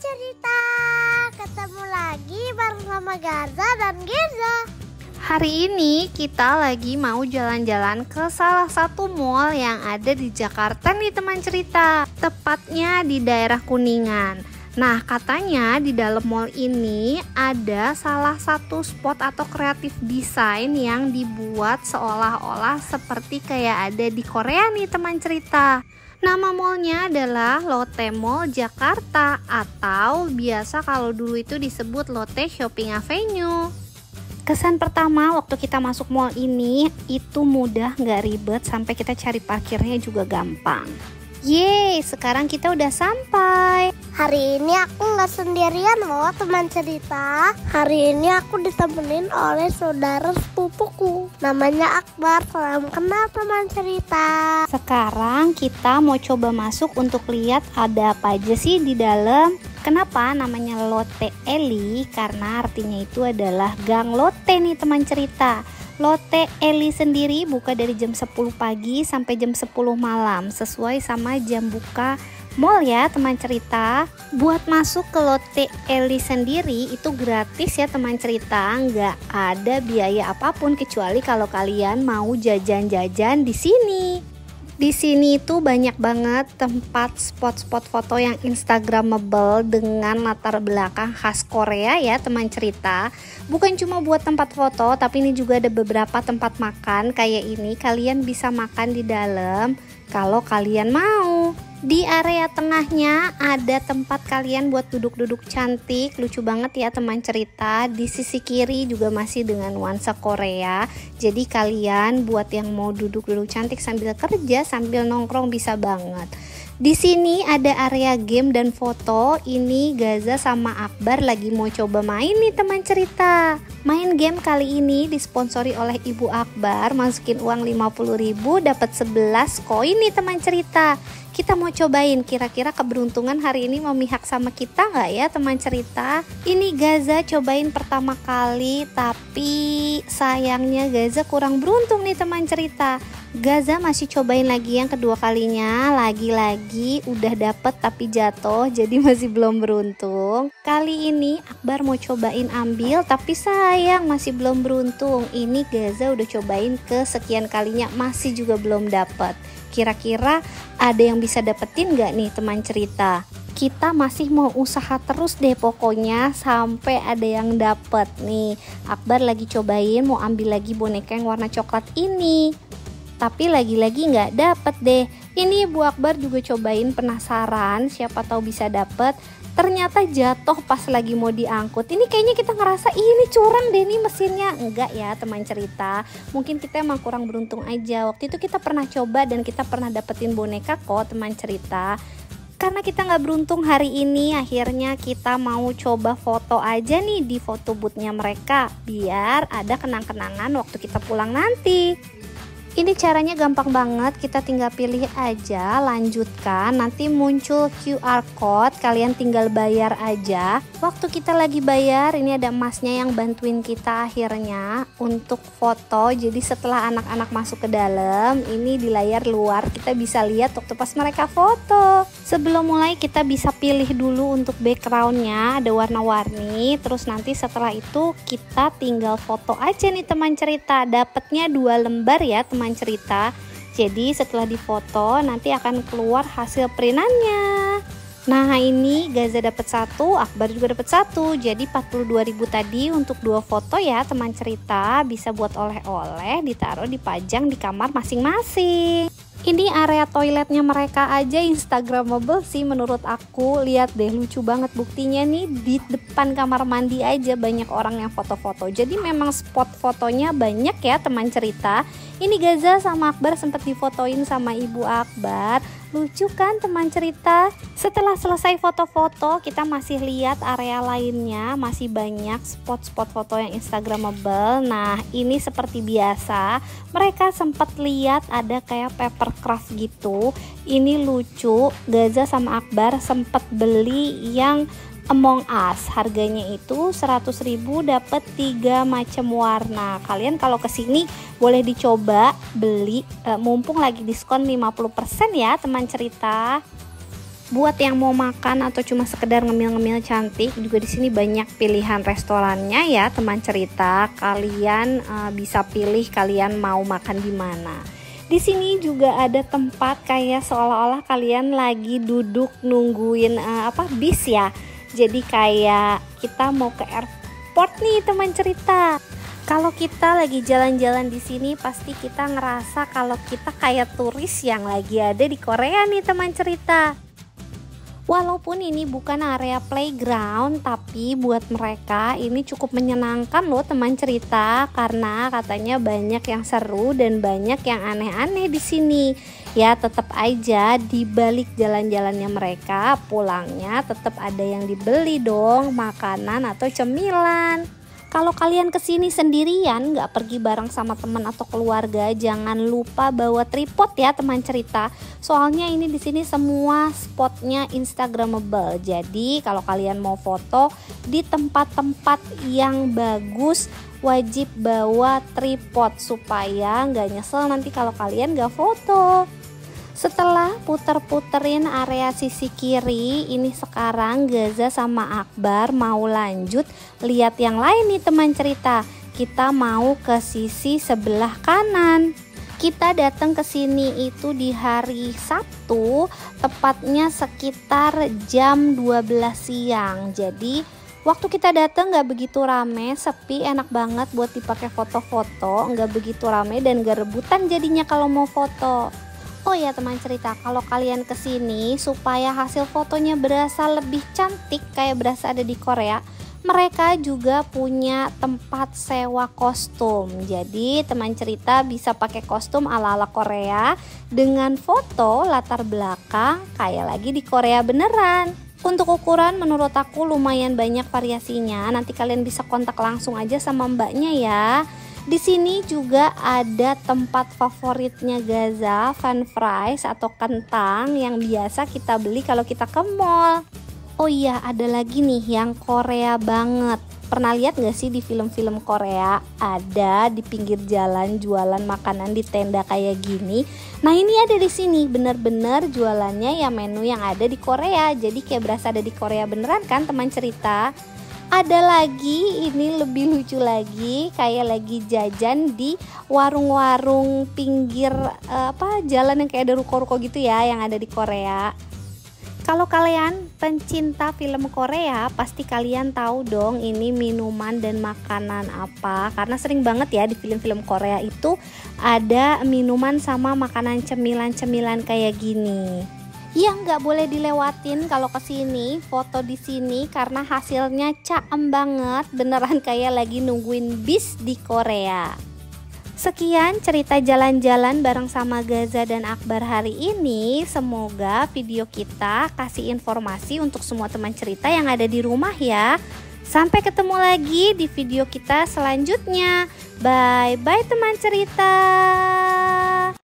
cerita, ketemu lagi bareng sama Gaza dan Geza. Hari ini kita lagi mau jalan-jalan ke salah satu mall yang ada di Jakarta nih teman cerita. Tepatnya di daerah Kuningan. Nah, katanya di dalam mall ini ada salah satu spot atau kreatif desain yang dibuat seolah-olah seperti kayak ada di Korea nih teman cerita. Nama mallnya adalah Lotte Mall Jakarta atau biasa kalau dulu itu disebut Lotte Shopping Avenue. Kesan pertama waktu kita masuk mall ini itu mudah, nggak ribet, sampai kita cari parkirnya juga gampang. Yeay, sekarang kita udah sampai. Hari ini aku nggak sendirian loh teman cerita. Hari ini aku ditemenin oleh saudara sepupuku. Namanya Akbar. Salam kenal teman cerita. Sekarang kita mau coba masuk untuk lihat ada apa aja sih di dalam. Kenapa namanya Lotte Eli? Karena artinya itu adalah Gang Lotte nih teman cerita. Lotte Eli sendiri buka dari jam 10 pagi sampai jam 10 malam, sesuai sama jam buka mall ya teman cerita. Buat masuk ke Lotte Eli sendiri itu gratis ya teman cerita, nggak ada biaya apapun kecuali kalau kalian mau jajan-jajan di sini. Di sini itu banyak banget tempat spot-spot foto yang instagramable dengan latar belakang khas Korea ya teman cerita. Bukan cuma buat tempat foto, tapi ini juga ada beberapa tempat makan kayak ini. Kalian bisa makan di dalam kalau kalian mau. Di area tengahnya ada tempat kalian buat duduk-duduk cantik, lucu banget ya teman cerita. Di sisi kiri juga masih dengan nuansa Korea. Jadi kalian buat yang mau duduk-duduk cantik sambil kerja, sambil nongkrong bisa banget. Di sini ada area game dan foto. Ini Gaza sama Akbar lagi mau coba main nih teman cerita. Main game kali ini disponsori oleh Ibu Akbar. Masukin uang 50.000 dapat 11 koin nih teman cerita. Kita mau cobain kira-kira keberuntungan hari ini memihak sama kita nggak ya teman cerita. Ini Gaza cobain pertama kali, tapi sayangnya Gaza kurang beruntung nih teman cerita. Gaza masih cobain lagi yang kedua kalinya, lagi-lagi udah dapet tapi jatuh, jadi masih belum beruntung. Kali ini Akbar mau cobain ambil, tapi sayang masih belum beruntung. Ini Gaza udah cobain ke sekian kalinya, masih juga belum dapet. Kira-kira ada yang bisa dapetin gak nih teman cerita? Kita masih mau usaha terus deh pokoknya sampai ada yang dapet nih. Akbar lagi cobain mau ambil lagi boneka yang warna coklat ini, tapi lagi-lagi nggak dapet deh. Ini Bu Akbar juga cobain, penasaran siapa tahu bisa dapet. Ternyata jatuh pas lagi mau diangkut. Ini kayaknya kita ngerasa ini curang deh nih mesinnya. Enggak ya teman cerita, mungkin kita emang kurang beruntung aja. Waktu itu kita pernah coba dan kita pernah dapetin boneka kok teman cerita. Karena kita nggak beruntung hari ini, akhirnya kita mau coba foto aja nih di foto boothnya mereka, biar ada kenang-kenangan waktu kita pulang nanti. Ini caranya gampang banget, kita tinggal pilih aja, lanjutkan, nanti muncul QR code, kalian tinggal bayar aja. Waktu kita lagi bayar, ini ada masnya yang bantuin kita akhirnya untuk foto. Jadi setelah anak-anak masuk ke dalam, ini di layar luar kita bisa lihat waktu pas mereka foto. Sebelum mulai kita bisa pilih dulu untuk backgroundnya, ada warna-warni. Terus nanti setelah itu kita tinggal foto aja nih teman cerita. Dapatnya 2 lembar ya teman cerita. Jadi setelah difoto nanti akan keluar hasil printannya. Nah ini Gaza dapat 1, Akbar juga dapat 1. Jadi 42.000 tadi untuk 2 foto ya teman cerita. Bisa buat oleh-oleh, ditaruh dipajang di kamar masing-masing. Ini area toiletnya mereka aja instagramable sih menurut aku. Lihat deh, lucu banget buktinya nih, di depan kamar mandi aja banyak orang yang foto-foto. Jadi memang spot fotonya banyak ya teman cerita. Ini Gaza sama Akbar sempat difotoin sama Ibu Akbar. Lucu kan teman cerita? Setelah selesai foto-foto, kita masih lihat area lainnya, masih banyak spot-spot foto yang instagramable. Nah ini seperti biasa, mereka sempat lihat ada kayak papercraft gitu. Ini lucu, Gaza sama Akbar sempat beli yang Among Us, harganya itu 100.000 dapat 3 macam warna. Kalian kalau kesini boleh dicoba beli, mumpung lagi diskon 50% ya teman cerita. Buat yang mau makan atau cuma sekedar ngemil-ngemil cantik, juga di sini banyak pilihan restorannya ya teman cerita. Kalian bisa pilih kalian mau makan di mana. Di sini juga ada tempat kayak seolah-olah kalian lagi duduk nungguin bis ya. Jadi kayak kita mau ke airport nih teman cerita. Kalau kita lagi jalan-jalan di sini pasti kita ngerasa kalau kita kayak turis yang lagi ada di Korea nih teman cerita. Walaupun ini bukan area playground, tapi buat mereka ini cukup menyenangkan loh teman cerita, karena katanya banyak yang seru dan banyak yang aneh-aneh di sini. Ya tetap aja di balik jalan-jalannya mereka, pulangnya tetap ada yang dibeli dong, makanan atau cemilan. Kalau kalian kesini sendirian, nggak pergi bareng sama teman atau keluarga, jangan lupa bawa tripod ya teman cerita. Soalnya ini di sini semua spotnya instagramable. Jadi kalau kalian mau foto di tempat-tempat yang bagus, wajib bawa tripod supaya nggak nyesel nanti kalau kalian nggak foto. Setelah puter-puterin area sisi kiri, ini sekarang Gaza sama Akbar mau lanjut lihat yang lain nih teman cerita. Kita mau ke sisi sebelah kanan. Kita datang ke sini itu di hari Sabtu, tepatnya sekitar jam 12 siang. Jadi waktu kita datang nggak begitu rame, sepi, enak banget buat dipakai foto-foto, nggak begitu rame dan nggak rebutan jadinya kalau mau foto. Oh ya teman cerita, kalau kalian kesini supaya hasil fotonya berasa lebih cantik kayak berasa ada di Korea, mereka juga punya tempat sewa kostum. Jadi teman cerita bisa pakai kostum ala-ala Korea dengan foto latar belakang kayak lagi di Korea beneran. Untuk ukuran menurut aku lumayan banyak variasinya, nanti kalian bisa kontak langsung aja sama mbaknya ya. Di sini juga ada tempat favoritnya Gaza, fun fries atau kentang yang biasa kita beli kalau kita ke mall. Oh iya, ada lagi nih yang Korea banget. Pernah lihat gak sih di film-film Korea ada di pinggir jalan jualan makanan di tenda kayak gini? Nah ini ada di sini, bener-bener jualannya ya menu yang ada di Korea. Jadi kayak berasa ada di Korea beneran kan teman cerita? Ada lagi, ini lebih lucu lagi, kayak lagi jajan di warung-warung pinggir jalan yang kayak ada ruko-ruko gitu ya yang ada di Korea. Kalau kalian pencinta film Korea, pasti kalian tahu dong ini minuman dan makanan apa. Karena sering banget ya di film-film Korea itu ada minuman sama makanan cemilan-cemilan kayak gini. Yang nggak boleh dilewatin kalau kesini, foto di sini karena hasilnya caem banget, beneran kayak lagi nungguin bis di Korea. Sekian cerita jalan-jalan bareng sama Gaza dan Akbar hari ini. Semoga video kita kasih informasi untuk semua teman cerita yang ada di rumah ya. Sampai ketemu lagi di video kita selanjutnya. Bye bye teman cerita.